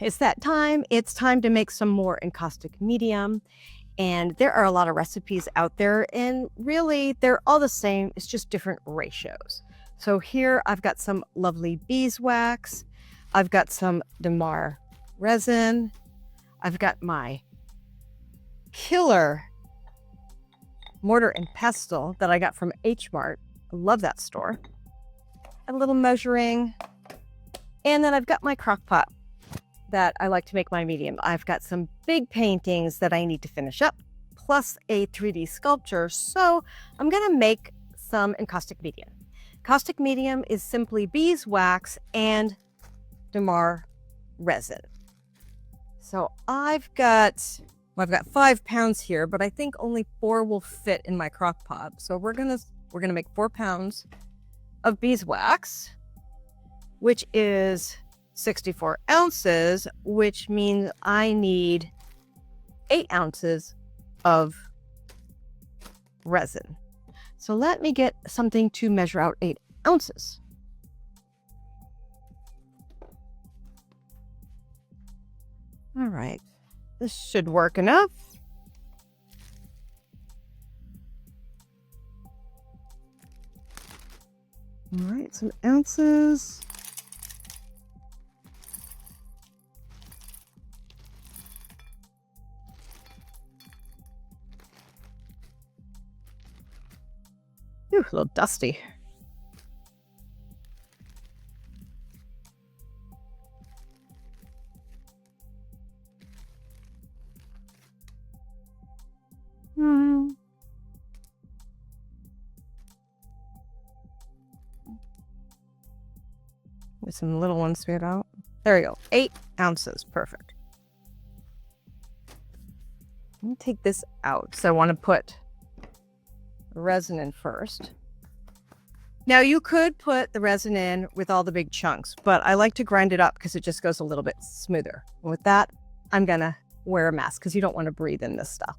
it's that time. It's time to make some more encaustic medium. And there are a lot of recipes out there, and really they're all the same. It's just different ratios. So here I've got some lovely beeswax. I've got some Damar resin. I've got my killer mortar and pestle that I got from H Mart. I love that store. A little measuring. And then I've got my crock pot that I like to make my medium. I've got some big paintings that I need to finish up, plus a 3D sculpture. So I'm gonna make some encaustic medium. Encaustic medium is simply beeswax and Damar resin. So I've got 5 pounds here, but I think only 4 will fit in my crock pot. So we're gonna make 4 pounds of beeswax, which is 64 ounces, which means I need 8 ounces of resin. So let me get something to measure out 8 ounces. All right, this should work enough. All right, some ounces. Ooh, a little dusty. With some little ones straight out. There you go. 8 ounces. Perfect. Let me take this out. So I want to put resin in first. Now you could put the resin in with all the big chunks, but I like to grind it up because it just goes a little bit smoother. And with that, I'm gonna wear a mask because you don't want to breathe in this stuff.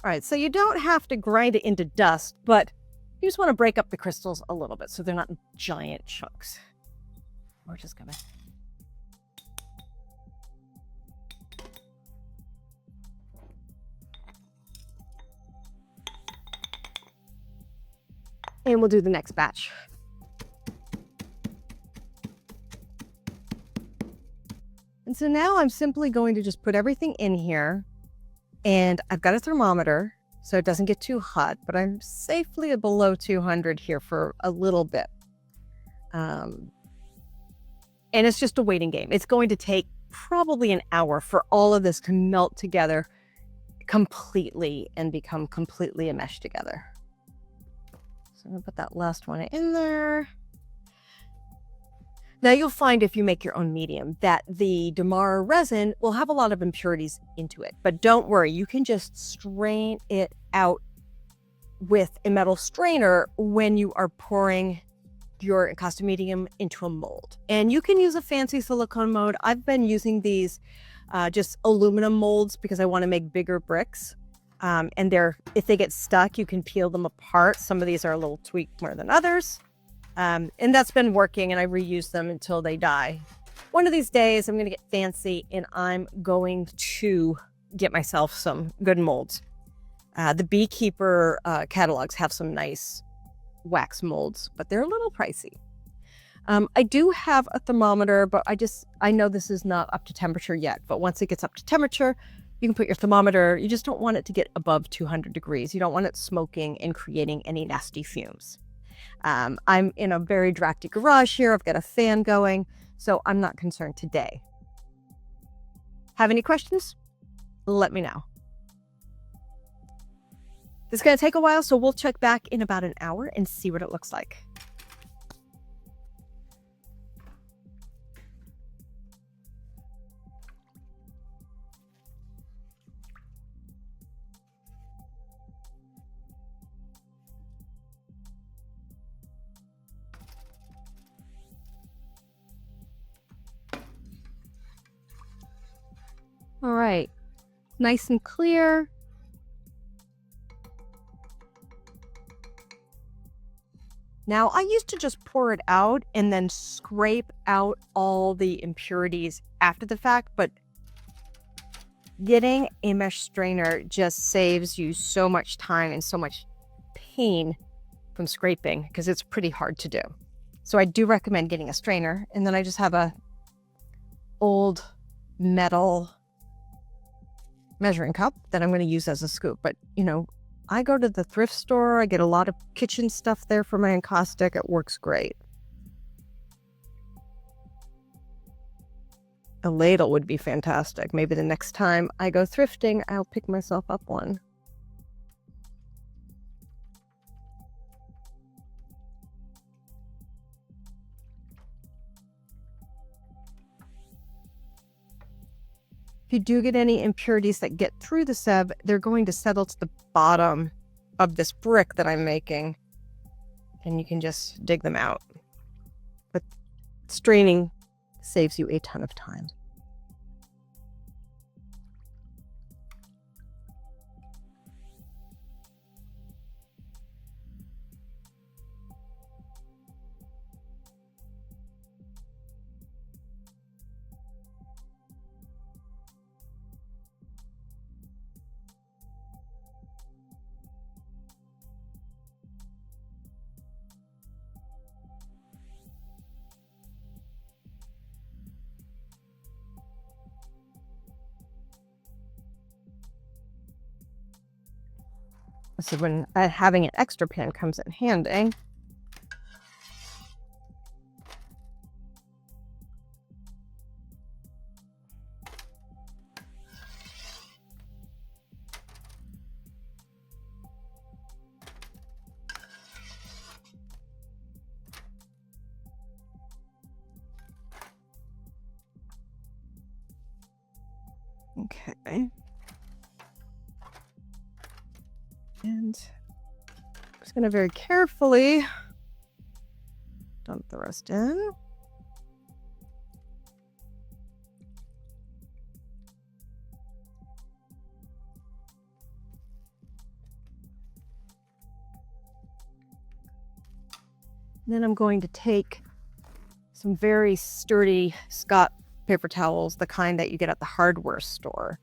All right, so you don't have to grind it into dust, but you just want to break up the crystals a little bit so they're not in giant chunks. We're just gonna... And we'll do the next batch. And so now I'm simply going to just put everything in here. And I've got a thermometer so it doesn't get too hot, but I'm safely below 200 here for a little bit. And it's just a waiting game. It's going to take probably an hour for all of this to melt together completely and become completely enmeshed together. So I'm gonna put that last one in there. Now you'll find if you make your own medium that the Damar resin will have a lot of impurities into it, but don't worry, you can just strain it out with a metal strainer when you are pouring your encaustic medium into a mold. And you can use a fancy silicone mold. I've been using these just aluminum molds because I want to make bigger bricks. And if they get stuck, you can peel them apart. Some of these are a little tweaked more than others. And that's been working, and I reuse them until they die. One of these days, I'm going to get fancy, and I'm going to get myself some good molds. The Beekeeper catalogs have some nice wax molds, but they're a little pricey. I do have a thermometer, but I know this is not up to temperature yet, but once it gets up to temperature, you can put your thermometer. You just don't want it to get above 200 degrees. You don't want it smoking and creating any nasty fumes. I'm in a very drafty garage here. I've got a fan going, so I'm not concerned today. Have any questions? Let me know. This is going to take a while, so we'll check back in about an hour and see what it looks like. All right, nice and clear. Now, I used to just pour it out and then scrape out all the impurities after the fact, but getting a mesh strainer just saves you so much time and so much pain from scraping because it's pretty hard to do. So I do recommend getting a strainer, and then I just have a old metal measuring cup that I'm going to use as a scoop. But, you know, I go to the thrift store. I get a lot of kitchen stuff there for my Encaustic. It works great. A ladle would be fantastic. Maybe the next time I go thrifting, I'll pick myself up one. If you do get any impurities that get through the sieve, they're going to settle to the bottom of this brick that I'm making, and you can just dig them out. But straining saves you a ton of time. So when having an extra pan comes in handy. Okay. And I'm just going to very carefully dump the rest in. And then I'm going to take some very sturdy Scott paper towels, the kind that you get at the hardware store.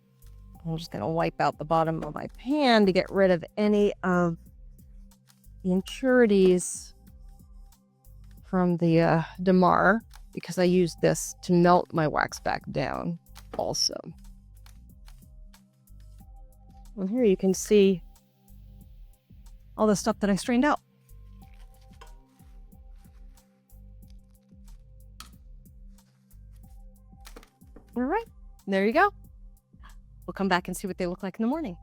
I'm just going to wipe out the bottom of my pan to get rid of any of the impurities from the Damar, because I use this to melt my wax back down also. And here you can see all the stuff that I strained out. All right, there you go. We'll come back and see what they look like in the morning.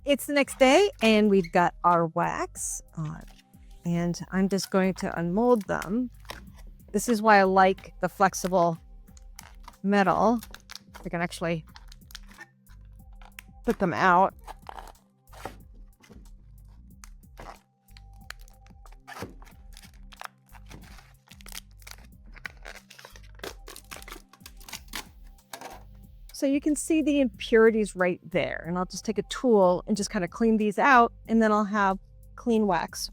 It's the next day and we've got our wax on, and I'm just going to unmold them. This is why I like the flexible metal. I can actually put them out. So you can see the impurities right there. And I'll just take a tool and just kind of clean these out, and then I'll have clean wax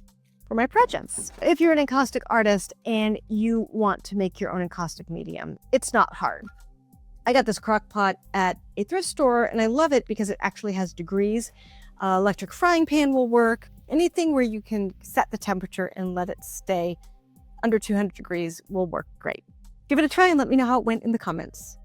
for my projects. If you're an encaustic artist and you want to make your own encaustic medium, it's not hard. I got this crock pot at a thrift store and I love it because it actually has degrees. Electric frying pan will work. Anything where you can set the temperature and let it stay under 200 degrees will work great. Give it a try and let me know how it went in the comments.